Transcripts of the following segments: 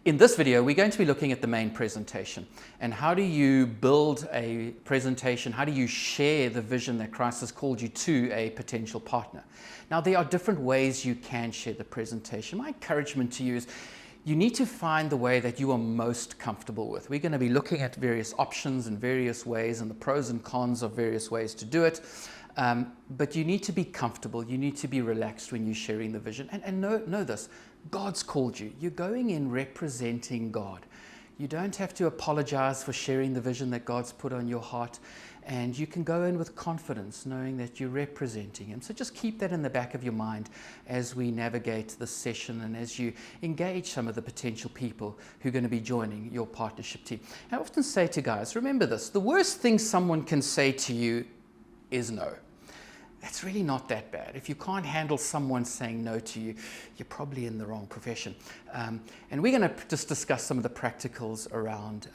In this video, we're going to be looking at the main presentation and how do you build a presentation, how do you share the vision that Christ has called you to a potential partner. Now, there are different ways you can share the presentation. My encouragement to you is you need to find the way that you are most comfortable with. We're going to be looking at various options and various ways and the pros and cons of various ways to do it. But you need to be comfortable, you need to be relaxed when you're sharing the vision. And know this, God's called you. You're going in representing God. You don't have to apologize for sharing the vision that God's put on your heart. And you can go in with confidence, knowing that you're representing Him. So just keep that in the back of your mind as we navigate this session and as you engage some of the potential people who are going to be joining your partnership team. I often say to guys, remember this, the worst thing someone can say to you is no. It's really not that bad. If you can't handle someone saying no to you, you're probably in the wrong profession. And we're going to just discuss some of the practicals around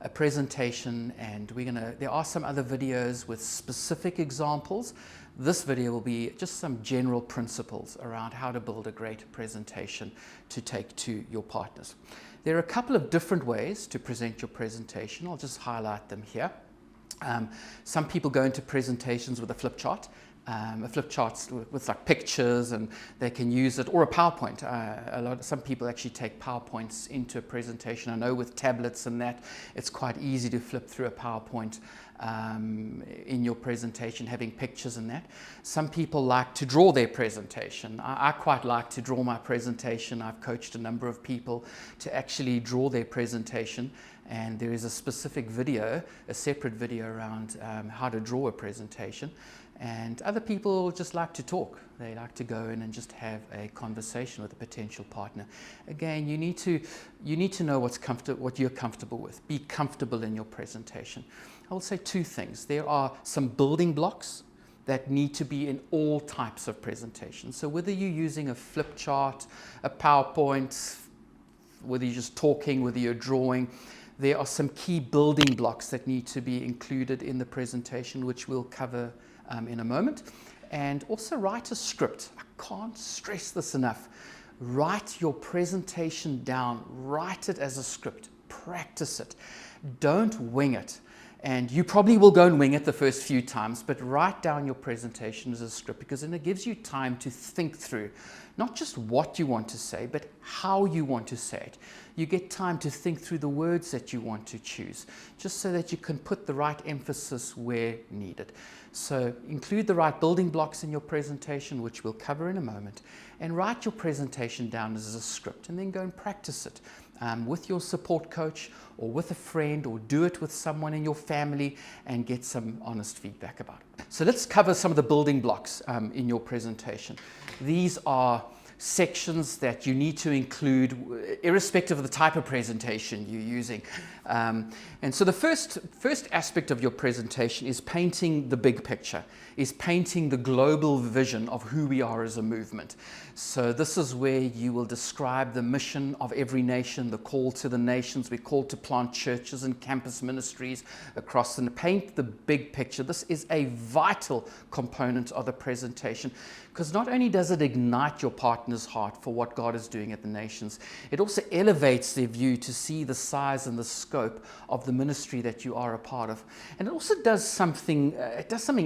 a presentation, and there are some other videos with specific examples. This video will be just some general principles around how to build a great presentation to take to your partners. There are a couple of different ways to present your presentation. I'll just highlight them here. Some people go into presentations with a flip chart. A flip chart with like pictures, and they can use it, or a PowerPoint. Some people actually take PowerPoints into a presentation. I know with tablets and that, it's quite easy to flip through a PowerPoint in your presentation, having pictures and that. Some people like to draw their presentation. I quite like to draw my presentation. I've coached a number of people to actually draw their presentation. And there is a specific video, a separate video around how to draw a presentation. And other people just like to talk. They like to go in and just have a conversation with a potential partner. Again, you need to know what you're comfortable with. Be comfortable in your presentation. I will say two things. There are some building blocks that need to be in all types of presentations. So whether you're using a flip chart, a PowerPoint, whether you're just talking, whether you're drawing, there are some key building blocks that need to be included in the presentation, which we'll cover in a moment. And also write a script. I can't stress this enough. Write your presentation down. Write it as a script. Practice it. Don't wing it. And you probably will go and wing it the first few times, but write down your presentation as a script, because then it gives you time to think through not just what you want to say, but how you want to say it. You get time to think through the words that you want to choose, just so that you can put the right emphasis where needed. So include the right building blocks in your presentation, which we'll cover in a moment, and write your presentation down as a script, and then go and practice it with your support coach or with a friend, or do it with someone in your family and get some honest feedback about it. So let's cover some of the building blocks in your presentation. These are sections that you need to include irrespective of the type of presentation you're using. And so the first aspect of your presentation is painting the big picture, is painting the global vision of who we are as a movement. So this is where you will describe the mission of every nation, the call to the nations. We're called to plant churches and campus ministries across, and paint the big picture. This is a vital component of the presentation, because not only does it ignite your partner's heart for what God is doing at the nations, it also elevates their view to see the size and the scope of the ministry that you are a part of. And it also does something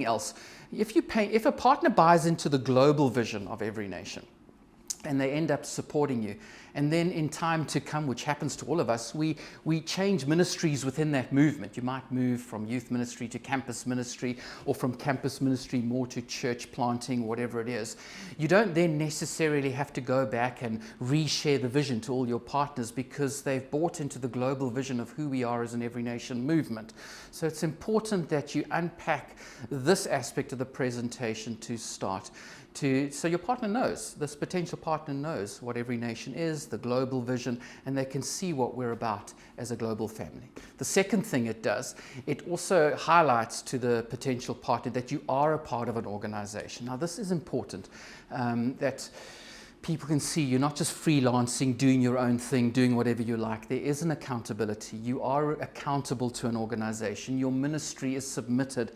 else. If a partner buys into the global vision of every nation, and they end up supporting you, and then in time to come, which happens to all of us, we change ministries within that movement. You might move from youth ministry to campus ministry, or from campus ministry more to church planting, whatever it is. You don't then necessarily have to go back and reshare the vision to all your partners, because they've bought into the global vision of who we are as an Every Nation movement. So it's important that you unpack this aspect of the presentation to start. So your partner knows, this potential partner knows what Every Nation is, the global vision, and they can see what we're about as a global family. The second thing it does, it also highlights to the potential partner that you are a part of an organization. Now, this is important, that people can see you're not just freelancing, doing your own thing, doing whatever you like. There is an accountability. You are accountable to an organization. Your ministry is submitted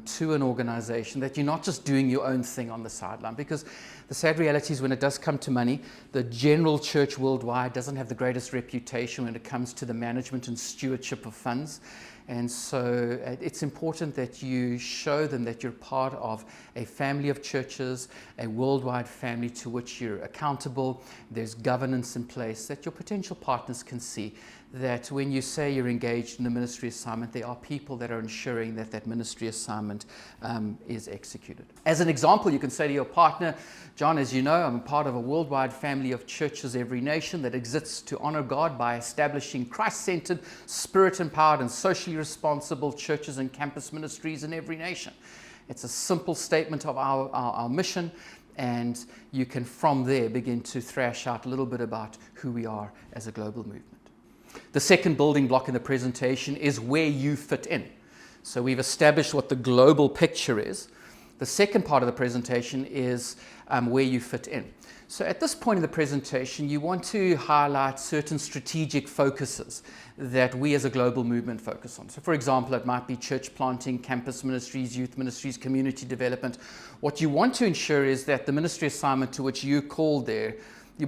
to an organization, that you're not just doing your own thing on the sideline. Because the sad reality is, when it does come to money, the general church worldwide doesn't have the greatest reputation when it comes to the management and stewardship of funds. And so it's important that you show them that you're part of a family of churches, a worldwide family to which you're accountable. There's governance in place that your potential partners can see, that when you say you're engaged in a ministry assignment, there are people that are ensuring that that ministry assignment is executed. As an example, you can say to your partner, John, as you know, I'm part of a worldwide family of churches, every nation, that exists to honor God by establishing Christ-centered, spirit-empowered, and socially responsible churches and campus ministries in every nation. It's a simple statement of our mission, and you can from there begin to thrash out a little bit about who we are as a global movement. The second building block in the presentation is where you fit in. So we've established what the global picture is. The second part of the presentation is where you fit in. So at this point in the presentation, you want to highlight certain strategic focuses that we as a global movement focus on. So for example, it might be church planting, campus ministries, youth ministries, community development. What you want to ensure is that the ministry assignment to which you're called there,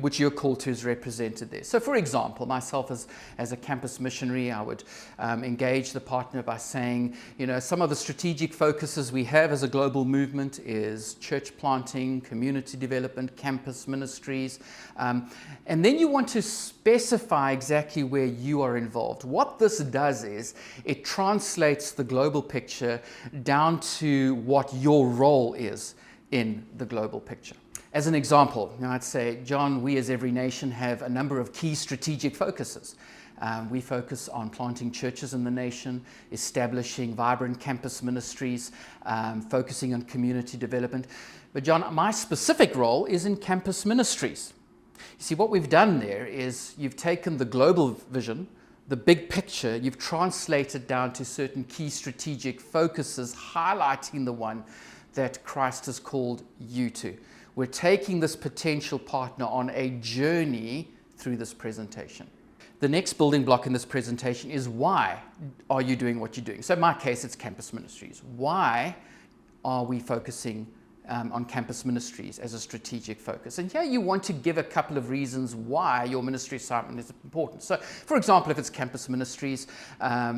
which you're called to, is represented there. So for example, myself as a campus missionary, I would engage the partner by saying, some of the strategic focuses we have as a global movement is church planting, community development, campus ministries. And then you want to specify exactly where you are involved. What this does is it translates the global picture down to what your role is in the global picture. As an example, I'd say, John, we as Every Nation have a number of key strategic focuses. We focus on planting churches in the nation, establishing vibrant campus ministries, focusing on community development. But John, my specific role is in campus ministries. You see, what we've done there is you've taken the global vision, the big picture, you've translated down to certain key strategic focuses, highlighting the one that Christ has called you to. We're taking this potential partner on a journey through this presentation. The next building block in this presentation is, why are you doing what you're doing? So in my case, it's campus ministries. Why are we focusing on campus ministries as a strategic focus? And here you want to give a couple of reasons why your ministry assignment is important. So for example, if it's campus ministries,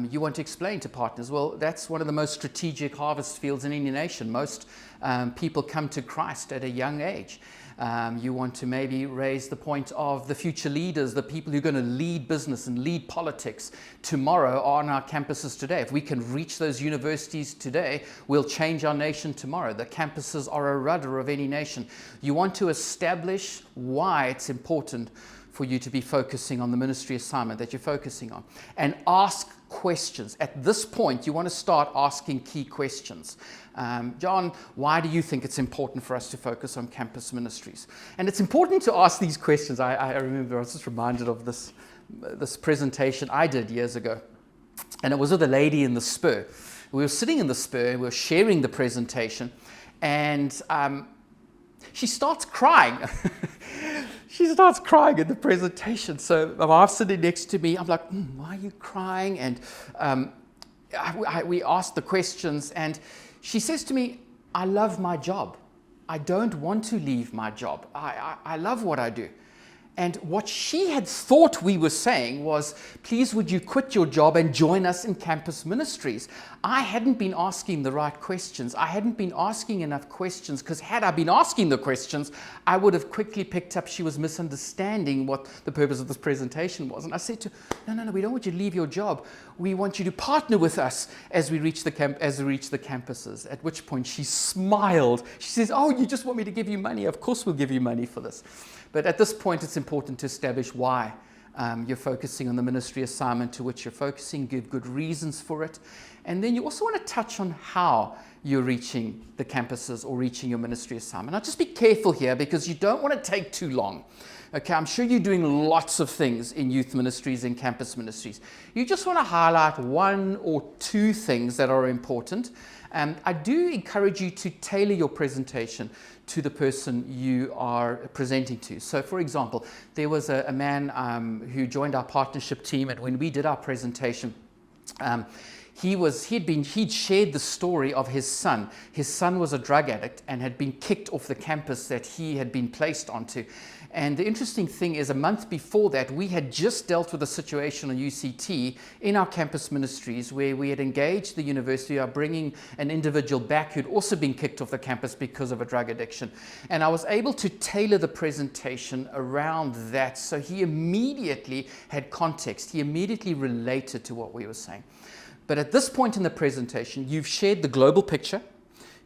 you want to explain to partners, well, that's one of the most strategic harvest fields in any nation. Most people come to Christ at a young age. You want to maybe raise the point of the future leaders, the people who are going to lead business and lead politics tomorrow on our campuses today. If we can reach those universities today, we'll change our nation tomorrow. The campuses are a rudder of any nation. You want to establish why it's important for you to be focusing on the ministry assignment that you're focusing on, and ask questions. At this point, you want to start asking key questions. John, why do you think it's important for us to focus on campus ministries? And it's important to ask these questions. I remember, I was just reminded of this presentation I did years ago. And it was with a lady in the Spur. We were sitting in the Spur, we were sharing the presentation, and she starts crying. She starts crying in the presentation. So my wife's sitting next to me. I'm like, why are you crying? And we asked the questions, and she says to me, I love my job. I don't want to leave my job. I love what I do. And what she had thought we were saying was, please would you quit your job and join us in campus ministries? I hadn't been asking the right questions. I hadn't been asking enough questions, because had I been asking the questions, I would have quickly picked up she was misunderstanding what the purpose of this presentation was. And I said to her, no, we don't want you to leave your job. We want you to partner with us as we reach the campuses. At which point she smiled. She says, oh, you just want me to give you money? Of course we'll give you money for this. But at this point, it's important to establish why you're focusing on the ministry assignment to which you're focusing, give good reasons for it. And then you also want to touch on how you're reaching the campuses or reaching your ministry assignment. Now, just be careful here because you don't want to take too long. Okay, I'm sure you're doing lots of things in youth ministries and campus ministries. You just want to highlight one or two things that are important. I do encourage you to tailor your presentation to the person you are presenting to. So, for example, there was a man who joined our partnership team, and when we did our presentation, he'd shared the story of his son. His son was a drug addict and had been kicked off the campus that he had been placed onto. And the interesting thing is, a month before that, we had just dealt with a situation on UCT in our campus ministries where we had engaged the university of bringing an individual back who'd also been kicked off the campus because of a drug addiction. And I was able to tailor the presentation around that, so he immediately had context. He immediately related to what we were saying. But at this point in the presentation, you've shared the global picture.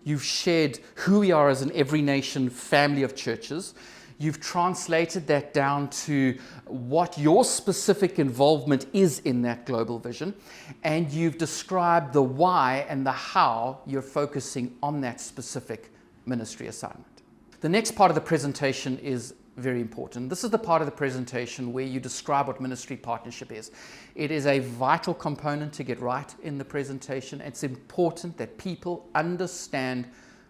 You've shared who we are as an every nation family of churches. You've translated that down to what your specific involvement is in that global vision. And you've described the why and the how you're focusing on that specific ministry assignment. The next part of the presentation is very important. This is the part of the presentation where you describe what ministry partnership is. It is a vital component to get right in the presentation. It's important that people understand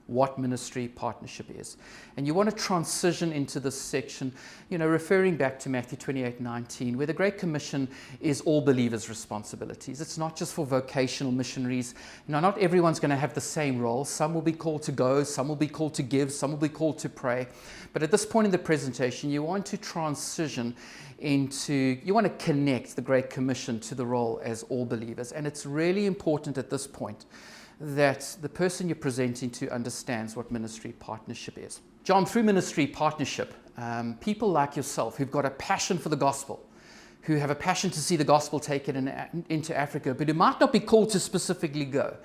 what ministry partnership is. And you want to transition into this section, referring back to Matthew 28:19, where the Great Commission is all believers' responsibilities. It's not just for vocational missionaries. Now, not everyone's going to have the same role. Some will be called to go, some will be called to give, some will be called to pray. But at this point in the presentation, you want to transition you want to connect the Great Commission to the role as all believers. And it's really important at this point that the person you're presenting to understands what ministry partnership is. John, through ministry partnership, people like yourself who've got a passion for the gospel, who have a passion to see the gospel taken into Africa, but who might not be called to specifically go,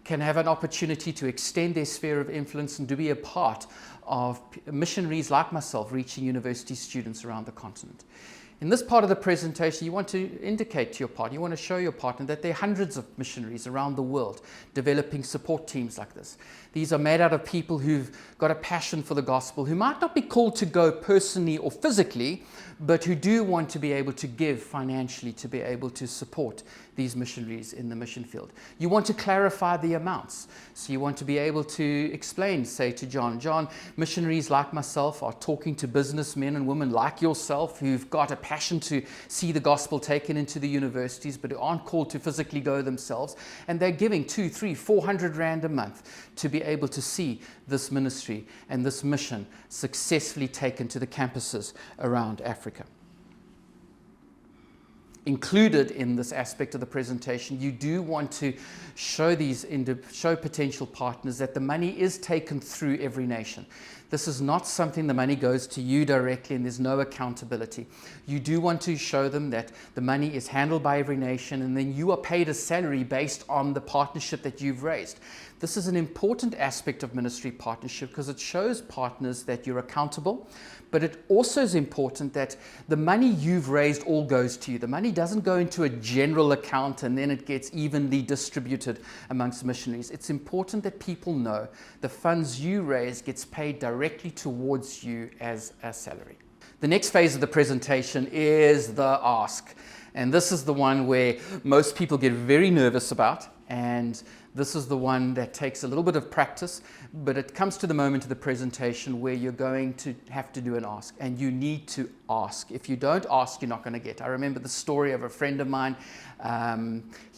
can have an opportunity to extend their sphere of influence and to be a part of missionaries like myself reaching university students around the continent. In this part of the presentation, you want to indicate to your partner, you want to show your partner that there are hundreds of missionaries around the world developing support teams like this. These are made out of people who've got a passion for the gospel, who might not be called to go personally or physically, but who do want to be able to give financially to be able to support these missionaries in the mission field. You want to clarify the amounts. So you want to be able to explain, say to John, missionaries like myself are talking to businessmen and women like yourself who've got a passion to see the gospel taken into the universities, but who aren't called to physically go themselves. And they're giving 200, 300, 400 rand a month to be able to see this ministry and this mission successfully taken to the campuses around Africa. Included in this aspect of the presentation, you do want to show potential partners that the money is taken through every nation. This is not something the money goes to you directly and there's no accountability. You do want to show them that the money is handled by every nation and then you are paid a salary based on the partnership that you've raised. This is an important aspect of ministry partnership because it shows partners that you're accountable, but it also is important that the money you've raised all goes to you. The money doesn't go into a general account and then it gets evenly distributed amongst missionaries. It's important that people know the funds you raise gets paid directly towards you as a salary. The next phase of the presentation is the ask. And this is the one where most people get very nervous about, and this is the one that takes a little bit of practice, but it comes to the moment of the presentation where you're going to have to do an ask, and you need to ask. If you don't ask, you're not going to get. I remember the story of a friend of mine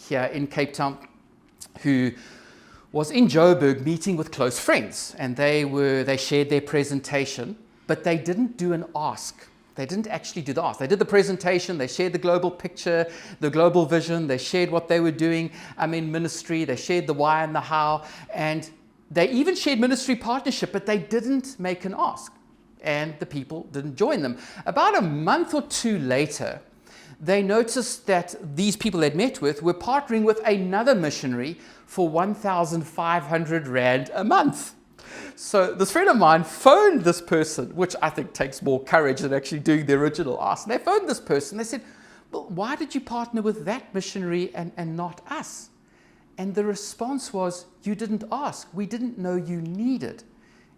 here in Cape Town who was in Joburg meeting with close friends, and they shared their presentation, but they didn't do an ask. They didn't actually do the ask. They did the presentation, they shared the global picture, the global vision, they shared what they were doing in ministry, they shared the why and the how, and they even shared ministry partnership, but they didn't make an ask, and the people didn't join them. About a month or two later, they noticed that these people they'd met with were partnering with another missionary for 1,500 Rand a month. So this friend of mine phoned this person, which I think takes more courage than actually doing the original ask. And they phoned this person. They said, well, why did you partner with that missionary and not us? And the response was, you didn't ask. We didn't know you needed.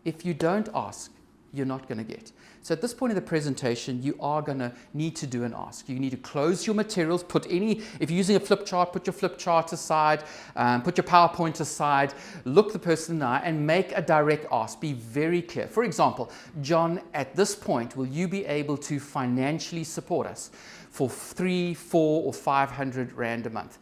If you don't ask, you're not going to get. So at this point in the presentation, you are going to need to do an ask. You need to close your materials, if you're using a flip chart, put your flip chart aside, put your PowerPoint aside, look the person in the eye and make a direct ask. Be very clear. For example, John, at this point, will you be able to financially support us for 300, 400 or 500 Rand a month?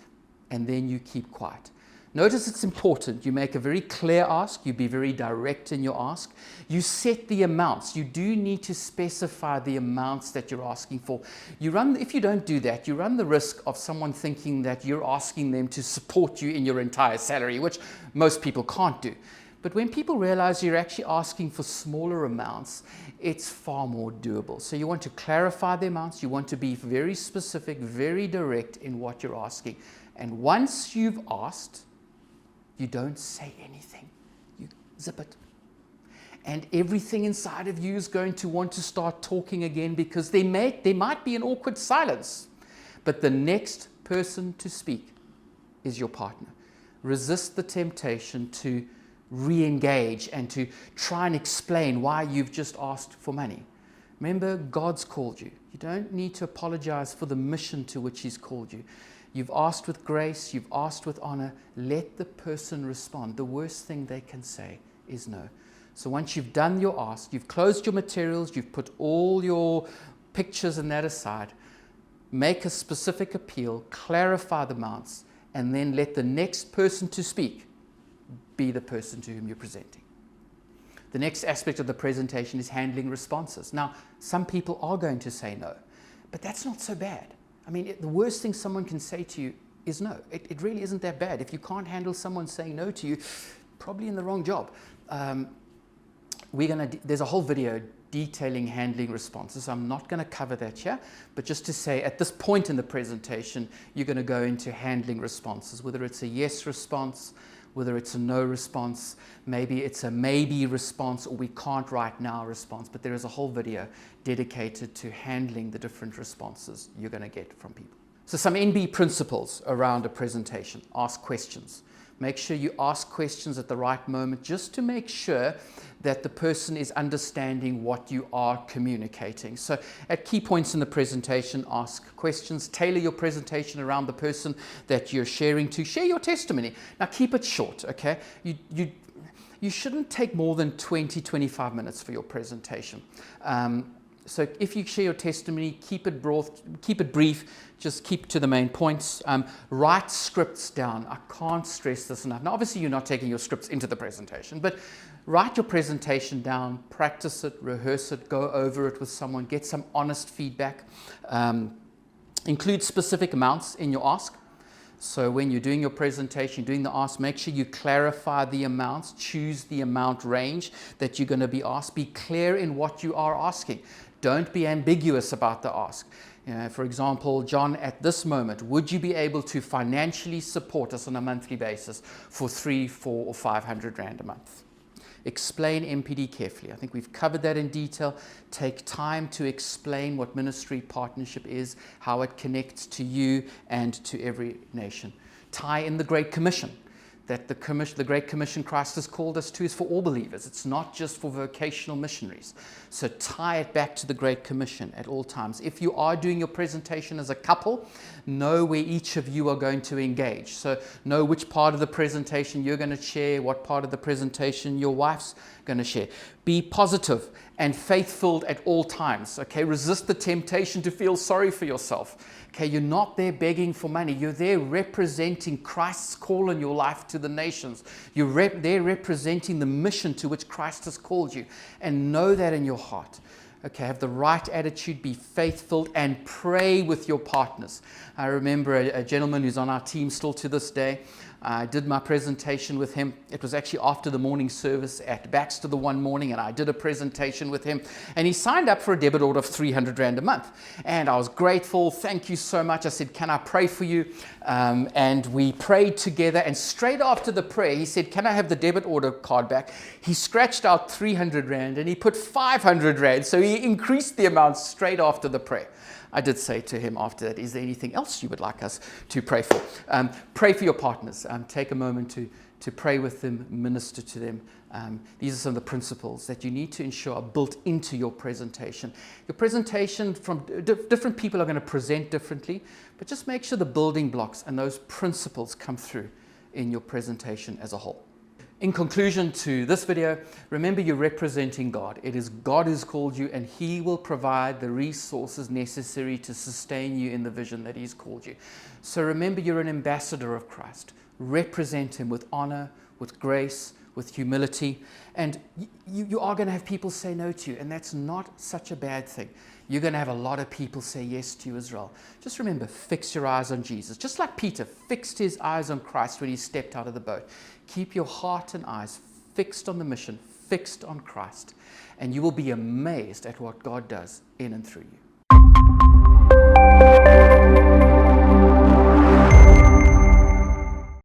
And then you keep quiet. Notice it's important. You make a very clear ask. You be very direct in your ask. You set the amounts. You do need to specify the amounts that you're asking for. If you don't do that, you run the risk of someone thinking that you're asking them to support you in your entire salary, which most people can't do. But when people realize you're actually asking for smaller amounts, it's far more doable. So you want to clarify the amounts. You want to be very specific, very direct in what you're asking. And once you've asked, you don't say anything. You zip it. And everything inside of you is going to want to start talking again, because there might be an awkward silence. But the next person to speak is your partner. Resist the temptation to re-engage and to try and explain why you've just asked for money. Remember, God's called you. You don't need to apologize for the mission to which He's called you. You've asked with grace, you've asked with honor. Let the person respond. The worst thing they can say is no. So once you've done your ask, you've closed your materials, you've put all your pictures and that aside, make a specific appeal, clarify the amounts, and then let the next person to speak be the person to whom you're presenting. The next aspect of the presentation is handling responses. Now, some people are going to say no, but that's not so bad. I mean, the worst thing someone can say to you is no. It really isn't that bad. If you can't handle someone saying no to you, probably in the wrong job. There's a whole video detailing handling responses. I'm not going to cover that here, but just to say at this point in the presentation, you're going to go into handling responses, whether it's a yes response, whether it's a no response, maybe it's a maybe response, or we can't right now response. But there is a whole video dedicated to handling the different responses you're going to get from people. So some NB principles around a presentation. Ask questions. Make sure you ask questions at the right moment, just to make sure that the person is understanding what you are communicating. So at key points in the presentation, ask questions. Tailor your presentation around the person that you're sharing to. Share your testimony. Now keep it short, okay? You shouldn't take more than 20, 25 minutes for your presentation. So if you share your testimony, keep it brief, just keep to the main points. Write scripts down. I can't stress this enough. Now, obviously, you're not taking your scripts into the presentation, but write your presentation down, practice it, rehearse it, go over it with someone, get some honest feedback. Include specific amounts in your ask. So when you're doing your presentation, doing the ask, make sure you clarify the amounts, choose the amount range that you're going to be asked. Be clear in what you are asking. Don't be ambiguous about the ask. For example, John, at this moment, would you be able to financially support us on a monthly basis for 300, 400 or 500 Rand a month? Explain MPD carefully. I think we've covered that in detail. Take time to explain what ministry partnership is, how it connects to you and to every nation. Tie in the Great Commission. That the Great Commission Christ has called us to is for all believers. It's not just for vocational missionaries. So tie it back to the Great Commission at all times. If you are doing your presentation as a couple, know where each of you are going to engage. So know which part of the presentation you're going to share, what part of the presentation your wife's going to share. Be positive and faithful at all times. Okay, resist the temptation to feel sorry for yourself. Okay, you're not there begging for money. You're there representing Christ's call in your life to the nations. You're there representing the mission to which Christ has called you. And know that in your heart. Okay, have the right attitude, be faithful, and pray with your partners. I remember a gentleman who's on our team still to this day. I did my presentation with him. It was actually after the morning service at Baxter the one morning, and I did a presentation with him. And he signed up for a debit order of 300 Rand a month. And I was grateful. Thank you so much. I said, can I pray for you? And we prayed together. And straight after the prayer, he said, can I have the debit order card back? He scratched out 300 Rand and he put 500 Rand. So he increased the amount straight after the prayer. I did say to him after that, is there anything else you would like us to pray for? Pray for your partners. Take a moment to pray with them, minister to them. These are some of the principles that you need to ensure are built into your presentation. Your presentation from different people are going to present differently, but just make sure the building blocks and those principles come through in your presentation as a whole. In conclusion to this video, remember you're representing God. It is God who's called you, and He will provide the resources necessary to sustain you in the vision that He's called you. So remember, you're an ambassador of Christ. Represent Him with honor, with grace, with humility, and you are going to have people say no to you, and that's not such a bad thing. You're going to have a lot of people say yes to you as well. Just remember, fix your eyes on Jesus. Just like Peter fixed his eyes on Christ when he stepped out of the boat. Keep your heart and eyes fixed on the mission, fixed on Christ, and you will be amazed at what God does in and through you.